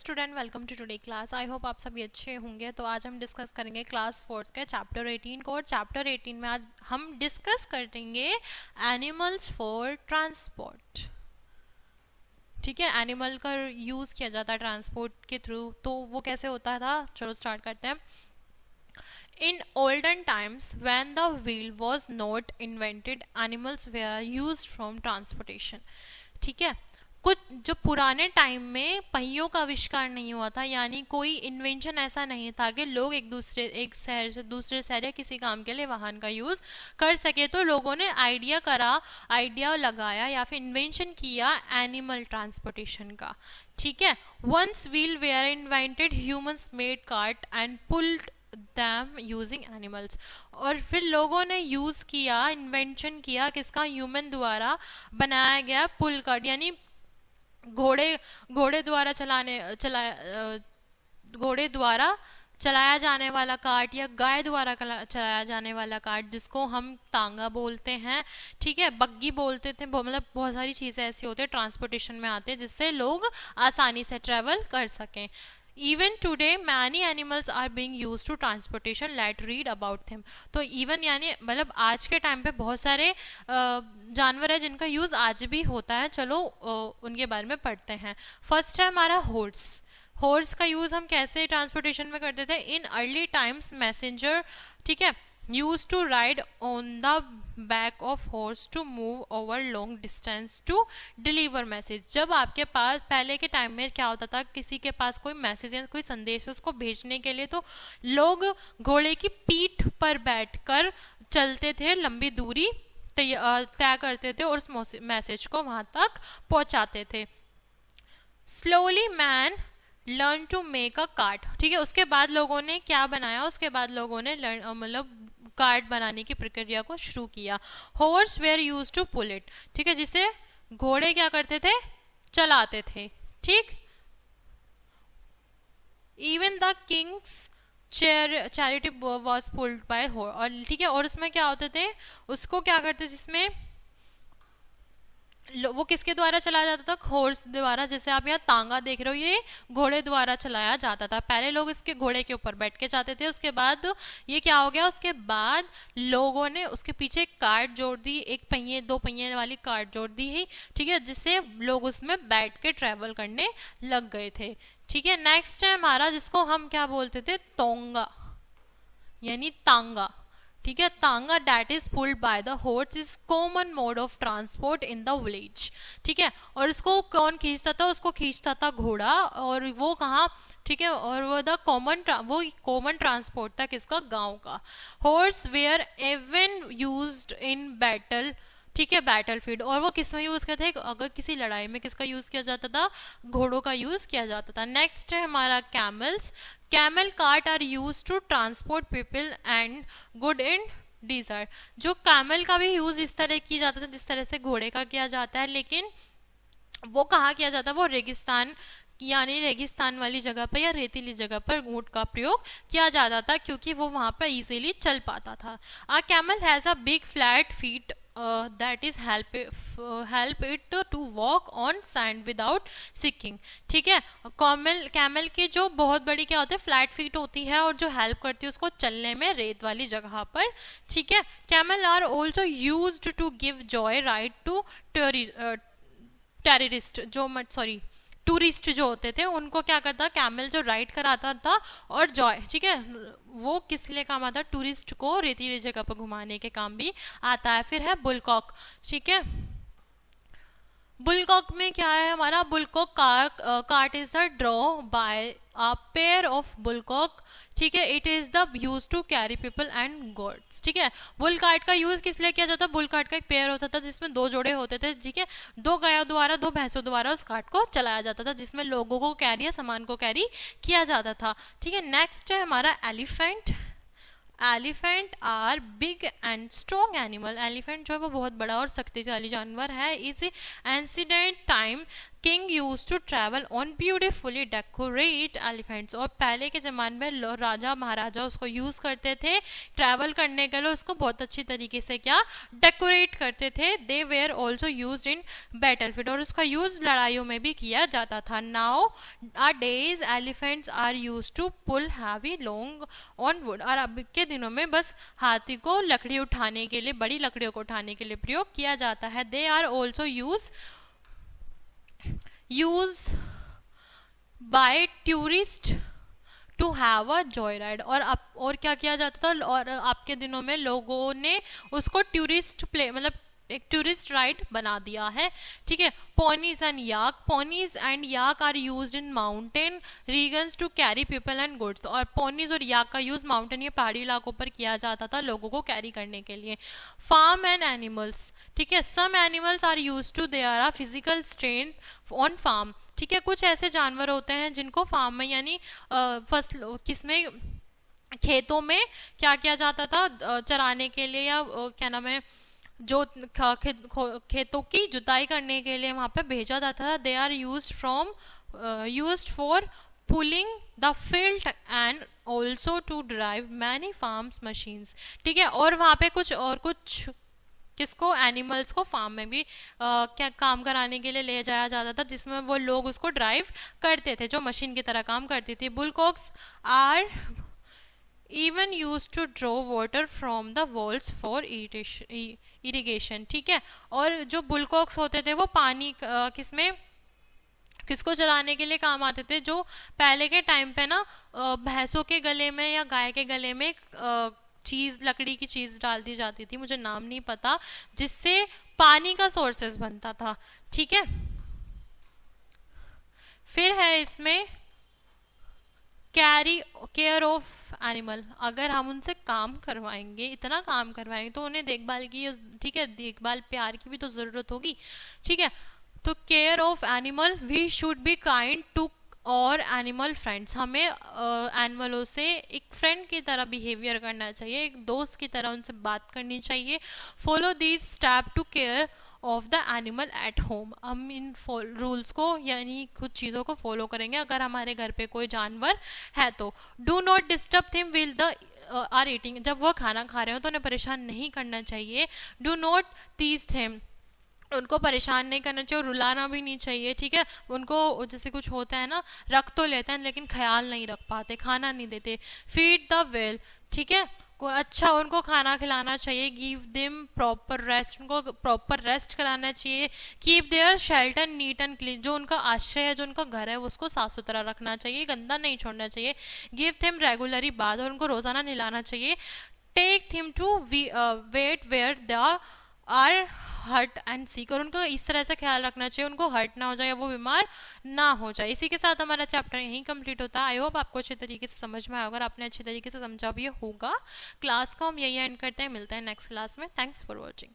Student, welcome to today class. I hope आप सभी अच्छे होंगे। तो आज हम डिस्कस करेंगे क्लास 4th के चैप्टर 18 को। और चैप्टर 18 में आज हम डिस्कस करेंगे एनिमल्स फॉर ट्रांसपोर्ट। ठीक है, एनिमल का यूज़ किया जाता है ट्रांसपोर्ट के थ्रू, तो वो कैसे होता था, चलो स्टार्ट करते हैं। In olden times, when the wheel was not invented, animals were used from transportation. ठीक है, कुछ जो पुराने टाइम में पहियों का आविष्कार नहीं हुआ था, यानी कोई इन्वेंशन ऐसा नहीं था कि लोग एक शहर से दूसरे शहर या किसी काम के लिए वाहन का यूज़ कर सके, तो लोगों ने आइडिया लगाया या फिर इन्वेंशन किया एनिमल ट्रांसपोर्टेशन का। ठीक है, once wheel were invented, humans made cart and pulled them using animals. और फिर लोगों ने यूज़ किया, इन्वेंशन किया किसका, ह्यूमन द्वारा बनाया गया पुल कार्ट, यानी घोड़े द्वारा चलाया जाने वाला कार्ट या गाय द्वारा चलाया जाने वाला कार्ट, जिसको हम तांगा बोलते हैं। ठीक है, बग्गी बोलते थे, मतलब बहुत सारी चीज़ें ऐसी होती है ट्रांसपोर्टेशन में आते हैं जिससे लोग आसानी से ट्रेवल कर सकें। Even today many animals are being used to transportation. Let's read about them. तो इवन यानी मतलब आज के टाइम पे बहुत सारे जानवर है जिनका यूज़ आज भी होता है। चलो उनके बारे में पढ़ते हैं। फर्स्ट है हमारा हॉर्स का यूज़ हम कैसे ट्रांसपोर्टेशन में करते थे। इन अर्ली टाइम्स मैसेंजर, ठीक है, used to ride on the back of horse to move over long distance to deliver message. जब आपके पास पहले के टाइम में क्या होता था, किसी के पास कोई मैसेज या कोई संदेश उसको भेजने के लिए तो लोग घोड़े की पीठ पर बैठकर चलते थे, लंबी दूरी तय करते थे और उस मैसेज को वहां तक पहुंचाते थे। Slowly man learn to make a cart. ठीक है, उसके बाद लोगों ने क्या बनाया, उसके बाद लोगों ने मतलब कार्ट बनाने की प्रक्रिया को शुरू किया। Horse were use to pull it. ठीक है, जिसे घोड़े क्या करते थे, चलाते थे। ठीक, even the Kings charity was pulled bye horse. और ठीक है, और उसमें क्या होते थे, उसको क्या करते, जिसमें वो किसके द्वारा चलाया जाता था, हॉर्स द्वारा। जैसे आप यहाँ तांगा देख रहे हो, ये घोड़े द्वारा चलाया जाता था। पहले लोग इसके घोड़े के ऊपर बैठ के जाते थे, उसके बाद ये क्या हो गया, उसके बाद लोगों ने उसके पीछे एक कार्ट जोड़ दी, एक पहिए दो पहिए वाली कार्ट जोड़ दी ही। ठीक है, जिससे लोग उसमें बैठ के ट्रेवल करने लग गए थे। ठीक है, नेक्स्ट है हमारा, जिसको हम क्या बोलते थे, तोंगा यानी तांगा। ठीक है, tonga that is pulled by the horse is common mode of transport in the village. ठीक है, और इसको कौन खींचता था, उसको खींचता था घोड़ा। और वो कहाँ, ठीक है, और वो कॉमन ट्रांसपोर्ट था किसका, गांव का। Horse were even used in battle. ठीक है, बैटल फील्ड। और वो किस में यूज करते थे, अगर किसी लड़ाई में किसका यूज किया जाता था, घोड़ों का यूज किया जाता था। नेक्स्ट है हमारा camels. Camel cart are use to transport people and good in desert. जो कैमल का भी यूज इस तरह किया जाता था जिस तरह से घोड़े का किया जाता है, लेकिन वो कहाँ किया जाता है, वो रेगिस्तान यानी रेगिस्तान वाली जगह पर या रेतीली जगह पर ऊंट का प्रयोग किया जाता था, क्योंकि वो वहां पर इजीली चल पाता था। A camel has a big flat feet that is help it to walk on sand without sinking. ठीक है, कैमल की जो बहुत बड़ी क्या होती है, फ्लैट फीट होती है, और जो हेल्प करती है उसको चलने में रेत वाली जगह पर। ठीक है, camel are also used to give joy ride to tourist जो होते थे, उनको क्या करता, कैमल जो राइड कराता था और जॉय, ठीक है, वो किस लिए काम आता है, टूरिस्ट को रेतीली जगह पर घुमाने के काम भी आता है। फिर है बुलकॉक। ठीक है, बुलकॉक में क्या है हमारा, bullock cart is a draw by a pair of bullock. ठीक है, it is the use to carry people and goods. ठीक है, बुल कार्ट का यूज किस लिए किया जाता है, बुल कार्ट का एक पेयर होता था जिसमें दो जोड़े होते थे। ठीक है, दो गायों द्वारा, दो भैंसों द्वारा उस कार्ट को चलाया जाता था, जिसमें लोगों को कैरी या सामान को कैरी किया जाता था। ठीक है, नेक्स्ट है हमारा elephant. Elephant are big and strong animal. Elephant जो है वो बहुत बड़ा और शक्तिशाली जानवर है। इस ancient time king use to travel on beautifully decorate elephants, और पहले के ज़माने में राजा महाराजा उसको यूज़ करते थे ट्रैवल करने के लिए, उसको बहुत अच्छी तरीके से क्या डेकोरेट करते थे। They were also use in battlefield, और उसका यूज़ लड़ाइयों में भी किया जाता था। Nowadays elephants are use to pull heavy long on wood, और अब के दिनों में बस हाथी को लकड़ी उठाने के लिए, बड़ी लकड़ियों को उठाने के लिए प्रयोग किया जाता है। They are also use by tourist to have a joy ride, और क्या किया जाता था, और आपके दिनों में लोगों ने उसको टूरिस्ट प्ले मतलब एक टूरिस्ट राइड बना दिया है। ठीक है, ponies and yak are used in mountain regions to carry people and goods, और पोनीज और याक का यूज माउंटेन, ये पहाड़ी इलाकों पर किया जाता था लोगों को कैरी करने के लिए। फार्म एंड एनिमल्स, ठीक है, some animals are use to their are physical strength on farm, ठीक है, कुछ ऐसे जानवर होते हैं जिनको फार्म में यानी फसल किसमें खेतों में क्या किया जाता था चराने के लिए, या क्या नाम है जो खेतों की जुताई करने के लिए वहां पे भेजा जाता था। They are used for pulling the field and also to drive many farms machines, ठीक है, और वहां पे कुछ किसको एनिमल्स को फार्म में भी क्या काम कराने के लिए ले जाया जाता था, जिसमें वो लोग उसको ड्राइव करते थे, जो मशीन की तरह काम करती थी। बुलकॉक्स are even used to draw water from the walls for irrigation, ठीक है, और जो बुलकॉक्स होते थे वो पानी किसको चलाने के लिए काम आते थे, जो पहले के टाइम पे ना भैंसों के गले में या गाय के गले में चीज, लकड़ी की चीज डाल दी जाती थी, मुझे नाम नहीं पता, जिससे पानी का सोर्सेस बनता था। ठीक है, फिर है इसमें केयर ऑफ एनिमल, अगर हम उनसे काम करवाएंगे, इतना काम करवाएंगे तो उन्हें देखभाल की, ठीक है, देखभाल प्यार की भी तो जरूरत होगी। ठीक है, तो care of animal, we should be kind to our animal friends, हमें एनिमलों से एक फ्रेंड की तरह बिहेवियर करना चाहिए, एक दोस्त की तरह उनसे बात करनी चाहिए। Follow these step to care of the animal at home, हम इन रूल्स को यानी कुछ चीज़ों को फॉलो करेंगे अगर हमारे घर पे कोई जानवर है तो। Do not disturb him while they are eating, जब वो खाना खा रहे हो तो उन्हें परेशान नहीं करना चाहिए। डू नॉट टीज हिम, उनको परेशान नहीं करना चाहिए, रुलाना भी नहीं चाहिए। ठीक है, उनको जैसे कुछ होता है ना, रख तो लेते हैं लेकिन ख्याल नहीं रख पाते, खाना नहीं देते। फीड द वेल, ठीक है, अच्छा उनको खाना खिलाना चाहिए। गिव देम प्रॉपर रेस्ट, उनको प्रॉपर रेस्ट कराना चाहिए। Keep their shelter neat and clean, जो उनका आश्रय है, जो उनका घर है, उसको साफ सुथरा रखना चाहिए, गंदा नहीं छोड़ना चाहिए। गिव देम रेगुलरी बाथ, और उनको रोजाना नहलाना चाहिए। Take him to vet where they are hurt and sick, और उनको इस तरह से ख्याल रखना चाहिए उनको हर्ट ना हो जाए या वो बीमार ना हो जाए। इसी के साथ हमारा चैप्टर यहीं कंप्लीट होता है। आई होप आपको अच्छे तरीके से समझ में आया होगा, आपने अच्छे तरीके से समझा भी होगा। क्लास को हम यही एंड करते हैं, मिलते हैं नेक्स्ट क्लास में। Thanks for watching.